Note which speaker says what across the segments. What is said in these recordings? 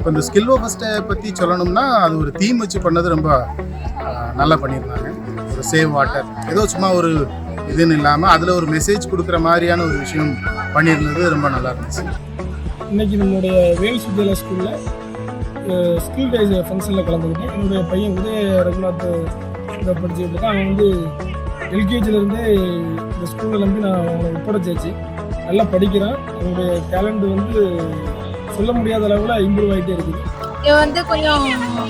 Speaker 1: இப்போ இந்த ஸ்கில் ஃபஸ்ட்டை பற்றி சொல்லணும்னா அது ஒரு தீம் வச்சு பண்ணது ரொம்ப நல்லா பண்ணியிருந்தாங்க. ஒரு சேவ் வாட்டர் ஏதோ சும்மா ஒரு இதுன்னு இல்லாமல் அதில் ஒரு மெசேஜ் கொடுக்குற மாதிரியான ஒரு விஷயம் பண்ணியிருந்தது ரொம்ப நல்லா இருந்துச்சு.
Speaker 2: இன்றைக்கி நம்மளுடைய வேல்ஸ் வித்யாலயா ஸ்கூலில் ஸ்கில் டேஸ் ஃபங்க்ஷனில் கலந்துக்கிட்டேன். என்னுடைய பையன் உதய ரகுநாத் படிச்சுட்டு இருக்கான். அவன் வந்து எல்கேஜிலேருந்தே இந்த ஸ்கூல்லேருந்து நான் அவனை ஒப்படைச்சாச்சு. நல்லா படிக்கிறான். அவனுடைய டேலண்ட் வந்து சொல்ல முடியாத அளவில் இம்ப்ரூவ் ஆகிட்டே இருக்குது.
Speaker 3: இவன் வந்து கொஞ்சம்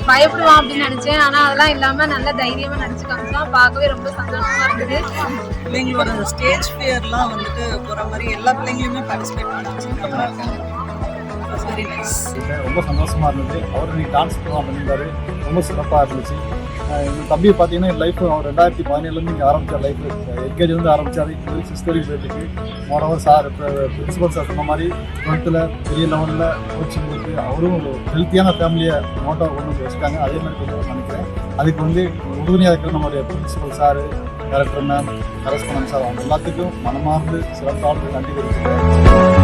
Speaker 3: பயப்படுவான் அப்படின்னு நினச்சேன். ஆனால் அதெல்லாம் இல்லாமல் நல்ல தைரியமாக நடிச்சு காமிச்சான். பார்க்கவே ரொம்ப சந்தோஷமாக இருந்தது.
Speaker 4: பிள்ளைங்களோட ஸ்டேஜ் ஃபியர்லாம் வந்துட்டு போகிற மாதிரி எல்லா பிள்ளைங்களுமே பார்ட்டிசிபேட் பண்ணிச்சு. நல்லா இருக்காங்க. Very nice.
Speaker 5: ரொம்ப சந்தோஷமாக இருந்தது. அவர் இன்னைக்கு டான்ஸ் பண்ணியிருந்தாரு. ரொம்ப சிறப்பாக இருந்துச்சு. எங்கள் தம்பியை பார்த்தீங்கன்னா என் லைஃப் அவர் 2017 இங்கே ஆரம்பித்தார். லைஃப் எல்கேஜிலேருந்து ஆரம்பித்தார். இப்போ 6th வரைக்கும் போயிட்டுருக்கு. மோரோவர் சார் பிரின்சிபல் சார் சொன்ன மாதிரி 12th பெரிய லெவலில் கோச்சிங் கொடுத்து அவரும் ஒரு ஹெல்த்தியான ஃபேமிலியை மோட்டோ கொண்டு வந்து வச்சுட்டாங்க. அதே மாதிரி கொண்டு வந்து நினைக்கிறேன். அதுக்கு வந்து உறுதுணையாக இருக்கிற நம்மளுடைய principal sir, director ma'am, correspondent sir அவங்க எல்லாத்துக்கும் மனமார்ந்து சிறப்பாக நன்றி தெரிவிச்சுக்கிறேன்.